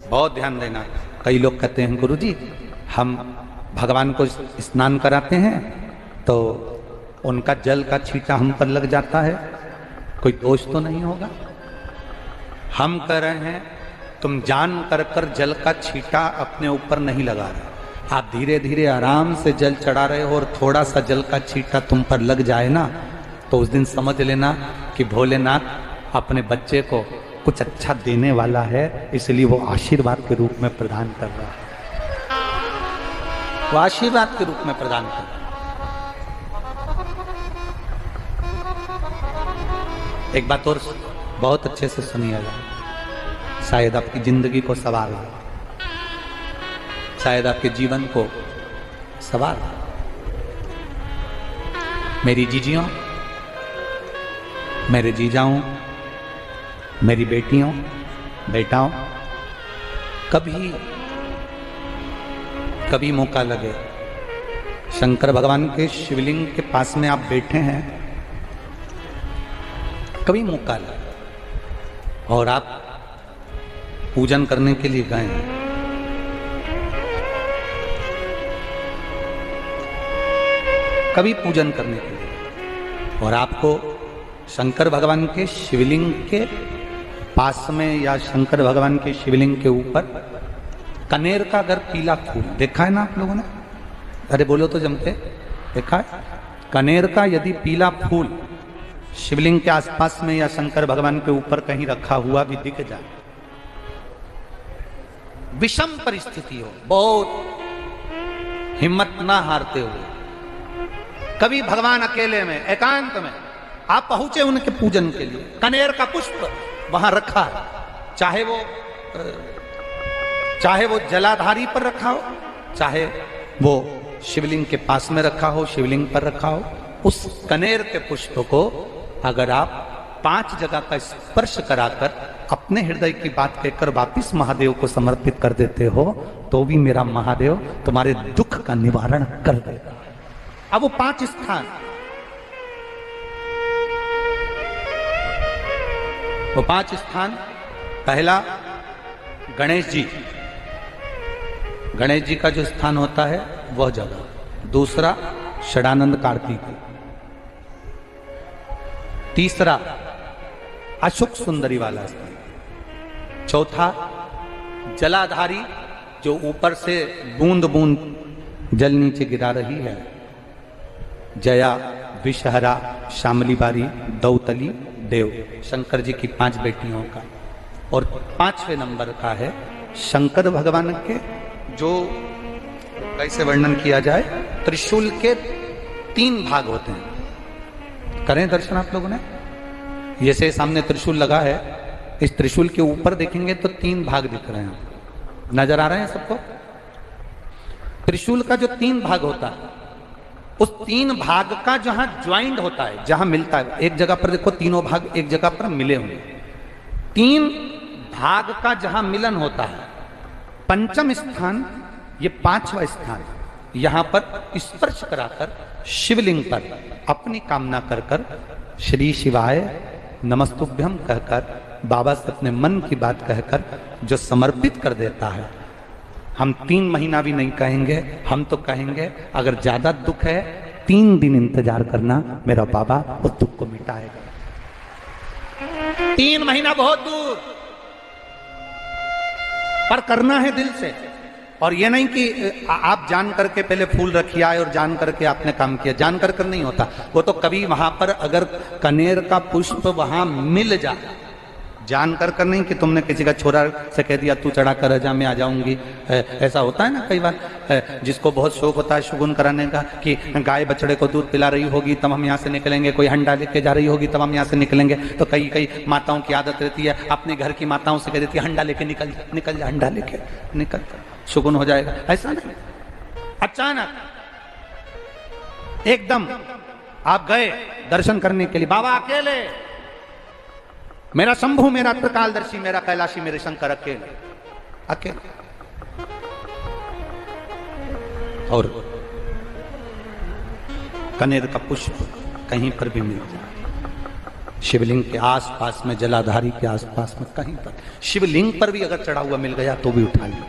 बहुत ध्यान देना। कई लोग कहते हैं गुरुजी हम भगवान को स्नान कराते हैं तो उनका जल का छींटा हम पर लग जाता है, कोई दोष तो नहीं होगा? हम कह रहे हैं तुम जान कर जल का छींटा अपने ऊपर नहीं लगा रहे, आप धीरे धीरे आराम से जल चढ़ा रहे हो और थोड़ा सा जल का छींटा तुम पर लग जाए ना तो उस दिन समझ लेना कि भोलेनाथ अपने बच्चे को कुछ अच्छा देने वाला है, इसलिए वो आशीर्वाद के रूप में प्रदान कर रहा है। वो आशीर्वाद के रूप में प्रदान कर रहा है। एक बात और बहुत अच्छे से सुनिएगा, शायद आपकी जिंदगी को सवार हो, शायद आपके जीवन को सवार हो। मेरी जीजियों, मेरे जीजाओं, मेरी बेटियों, बेटाओं, कभी मौका लगे, शंकर भगवान के शिवलिंग के पास में आप बैठे हैं, कभी मौका लगे और आप पूजन करने के लिए गए हैं, कभी पूजन करने के लिए और आपको शंकर भगवान के शिवलिंग के पास में या शंकर भगवान के शिवलिंग के ऊपर कनेर का अगर पीला फूल देखा है ना आप लोगों ने? अरे बोलो तो जमते, देखा है? कनेर का यदि पीला फूल शिवलिंग के आसपास में या शंकर भगवान के ऊपर कहीं रखा हुआ भी दिख जाए, विषम परिस्थिति हो, बहुत हिम्मत ना हारते हुए, कभी भगवान अकेले में एकांत में आप पहुंचे उनके पूजन के लिए, कनेर का पुष्प वहां रखा है, चाहे वो जलाधारी पर रखा हो, चाहे वो शिवलिंग के पास में रखा हो, शिवलिंग पर रखा हो, उस कनेर के पुष्प को अगर आप 5 जगह का स्पर्श कराकर अपने हृदय की बात कहकर वापिस महादेव को समर्पित कर देते हो तो भी मेरा महादेव तुम्हारे दुख का निवारण कर देगा। अब वो 5 स्थान, वो 5 स्थान, पहला गणेश जी, गणेश जी का जो स्थान होता है वह जगह, दूसरा षडानंद कार्तिक, तीसरा अशोक सुंदरी वाला स्थान, चौथा जलाधारी जो ऊपर से बूंद बूंद जल नीचे गिरा रही है, जया, विषहरा, शामली बारी, दौतली, देव, शंकर जी की 5 बेटियों का। और 5वें नंबर का है शंकर भगवान के, जो कैसे वर्णन किया जाए, त्रिशूल के 3 भाग होते हैं। करें दर्शन आप लोगों ने? जैसे सामने त्रिशूल लगा है, इस त्रिशूल के ऊपर देखेंगे तो 3 भाग दिख रहे हैं, नजर आ रहे हैं सबको? त्रिशूल का जो 3 भाग होता है, उस 3 भाग का जहां ज्वाइंट होता है, जहां मिलता है, एक जगह पर देखो तीनों भाग एक जगह पर मिले हुए, 3 भाग का जहां मिलन होता है, 5वां स्थान, ये 5वां स्थान, यहां पर स्पर्श कराकर शिवलिंग पर अपनी कामना कर कर श्री शिवाय नमस्तुभ्यम कहकर बाबा से अपने मन की बात कहकर जो समर्पित कर देता है, हम 3 महीना भी नहीं कहेंगे, हम तो कहेंगे अगर ज्यादा दुख है 3 दिन इंतजार करना, मेरा बाबा उस दुख को मिटाएगा। 3 महीना बहुत दूर, पर करना है दिल से। और ये नहीं कि आप जान करके पहले फूल रखिए आए और जान करके आपने काम किया, जान कर नहीं होता वो तो। कभी वहां पर अगर कनेर का पुष्प वहां मिल जाए, जान कर नहीं कि तुमने किसी का छोरा से कह दिया तू चढ़ा कर जा मैं आ जाऊंगी, ऐसा होता है ना कई बार, जिसको बहुत शौक होता है शुगुन कराने का कि गाय बछड़े को दूध पिला रही होगी तब हम यहाँ से निकलेंगे, कोई हंडा लेके जा रही होगी तब हम यहाँ से निकलेंगे, तो कई माताओं की आदत रहती है अपने घर की माताओं से कह देती है हंडा लेके निकल जा, हंडा लेके निकल, शुगुन हो जाएगा। ऐसा नहीं, अचानक एकदम आप गए दर्शन करने के लिए, बाबा अकेले, मेरा शंभु, मेरा त्रिकालदर्शी, मेरा कैलाशी, मेरे शंकर अकेले, अकेले, और कनेर का पुष्प कहीं पर भी मिल जाए, शिवलिंग के आसपास में, जलाधारी के आसपास में कहीं पर, शिवलिंग पर भी अगर चढ़ा हुआ मिल गया तो भी उठा लो।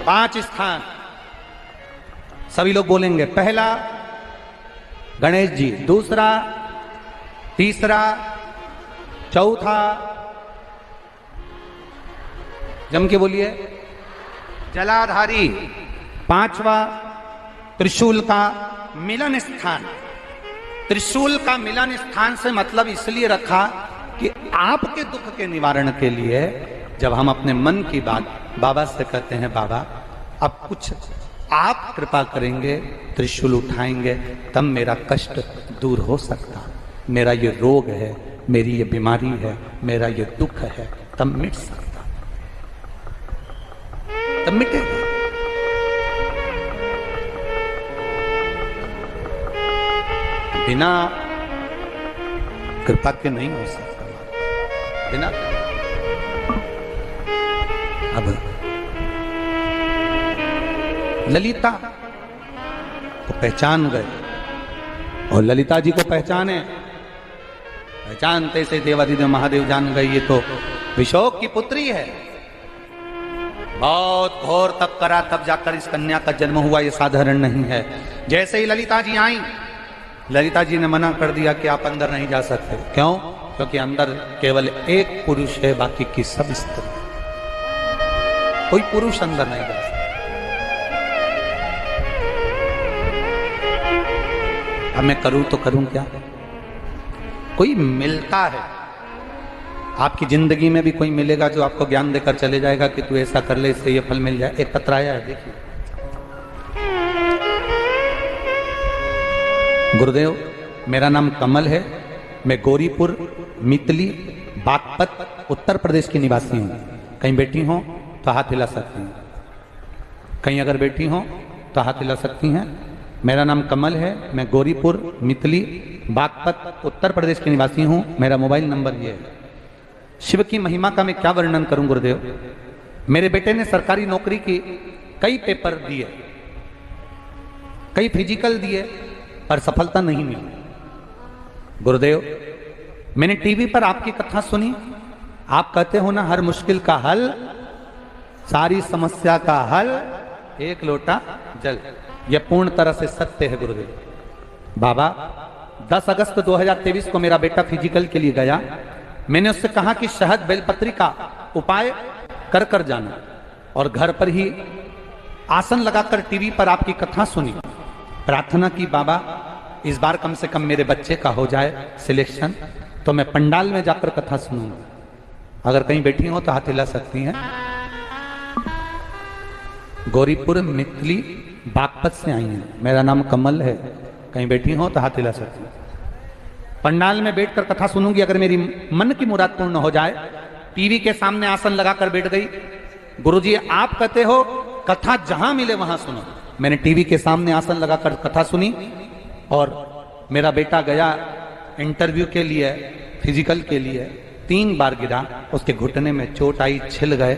5 स्थान सभी लोग बोलेंगे। पहला गणेश जी, दूसरा, तीसरा, चौथा, जम के बोलिए, जलाधारी, 5वां त्रिशूल का मिलन स्थान। त्रिशूल का मिलन स्थान से मतलब इसलिए रखा कि आपके दुख के निवारण के लिए जब हम अपने मन की बात बाबा से कहते हैं, बाबा अब कुछ आप कृपा करेंगे, त्रिशूल उठाएंगे, तब मेरा कष्ट दूर हो सकता, मेरा ये रोग है, मेरी ये बीमारी है, मेरा ये दुख है, तब मिट सकता, तब मिटेगा। बिना कृपा के नहीं हो सकता, बिना। अब ललिता को पहचान गए और ललिता जी को पहचाने, पहचानते से देवादिदेव महादेव जान गए ये तो विशोक की पुत्री है। बहुत घोर तप करा तब जाकर इस कन्या का जन्म हुआ, ये साधारण नहीं है। जैसे ही ललिता जी आई, ललिता जी ने मना कर दिया कि आप अंदर नहीं जा सकते। क्यों? क्योंकि अंदर केवल एक पुरुष है, बाकी की सब स्त्री, कोई पुरुष अंदर नहीं जा सकता। अब मैं करूं तो करूं क्या? कोई मिलता है आपकी जिंदगी में भी, कोई मिलेगा जो आपको ज्ञान देकर चले जाएगा कि तू ऐसा कर ले, इससे ये फल मिल जाए। एक पत्राया है, देखिए। गुरुदेव, मेरा नाम कमल है, मैं गौरीपुर मितली बागपत उत्तर प्रदेश की निवासी हूँ। कहीं बैठी हो तो हाथ हिला सकती हैं, कहीं अगर बैठी हो तो हाथ हिला सकती हैं। मेरा नाम कमल है, मैं गौरीपुर मितली बागपत उत्तर प्रदेश की निवासी हूँ। मेरा मोबाइल नंबर ये है। शिव की महिमा का मैं क्या वर्णन करूं गुरुदेव। मेरे बेटे ने सरकारी नौकरी की कई पेपर दिए, कई फिजिकल दिए, पर सफलता नहीं मिली। गुरुदेव, मैंने टीवी पर आपकी कथा सुनी, आप कहते हो ना हर मुश्किल का हल, सारी समस्या का हल एक लोटा जल। यह पूर्ण तरह से सत्य है गुरुदेव। बाबा, 10 अगस्त 2023 को मेरा बेटा फिजिकल के लिए गया। मैंने उससे कहा कि शहद बेलपत्री का उपाय कर कर जाना, और घर पर ही आसन लगाकर टीवी पर आपकी कथा सुनी। प्रार्थना की, बाबा इस बार कम से कम मेरे बच्चे का हो जाए सिलेक्शन, तो मैं पंडाल में जाकर कथा सुनूंगा। अगर कहीं बैठी हो तो हाथ हिला सकती हैं। गौरीपुर मितली बागपत से आई हैं। मेरा नाम कमल है, कहीं बैठी हो तो हाथ हिला सकती हैं। पंडाल में बैठकर कथा सुनूंगी, अगर मेरी मन की मुराद पूर्ण हो जाए। टीवी के सामने आसन लगाकर बैठ गई। गुरुजी, आप कहते हो कथा जहां मिले वहां सुनो। मैंने टीवी के सामने आसन लगाकर कथा सुनी, और मेरा बेटा गया इंटरव्यू के लिए, फिजिकल के लिए। 3 बार गिरा, उसके घुटने में चोट आई, छिल गए।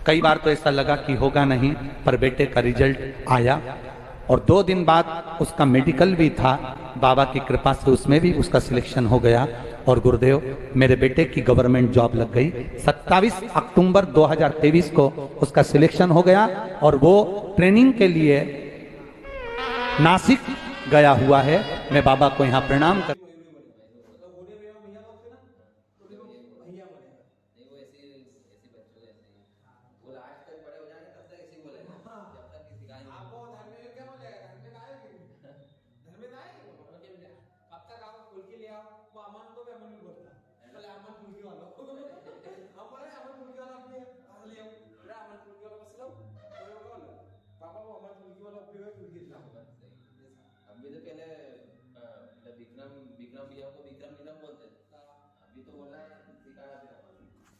कई बार तो ऐसा लगा कि होगा नहीं, पर बेटे का रिजल्ट आया, और 2 दिन बाद उसका मेडिकल भी था। बाबा की कृपा से उसमें भी उसका सिलेक्शन हो गया। और गुरुदेव, मेरे बेटे की गवर्नमेंट जॉब लग गई। 27 अक्टूबर 2023 को उसका सिलेक्शन हो गया, और वो ट्रेनिंग के लिए नासिक गया हुआ है। मैं बाबा को यहाँ प्रणाम कर अभी तो पहले विक्रम भैया को विक्रम नीलम बोलते थे, अभी तो बोला सिखाया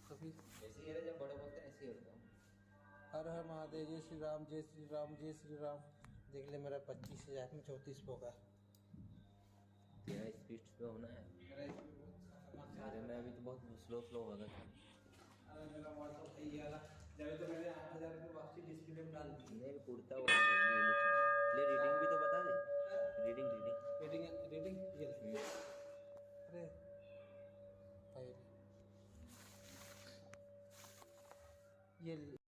कभी ऐसे ही है, जब बड़े बोलते हैं ऐसे ही होता हूँ। हर हर महादेव, जय श्री राम, जय श्री राम, जय श्री राम। देख ले, मेरा 25,000 में 34 होगा। तेरा स्पीड पे होना है, मेरे में अभी तो बहुत स्लो होगा। अरे मेरा मोबाइल तो सही है, जब तो मैंने 8,000 रुपये वापसी डिस्प्ले में डाल दी। नहीं कुर्ता वो ले, रीडिंग भी तो बता दे। रीडिंग रीडिंग ये। अरे ये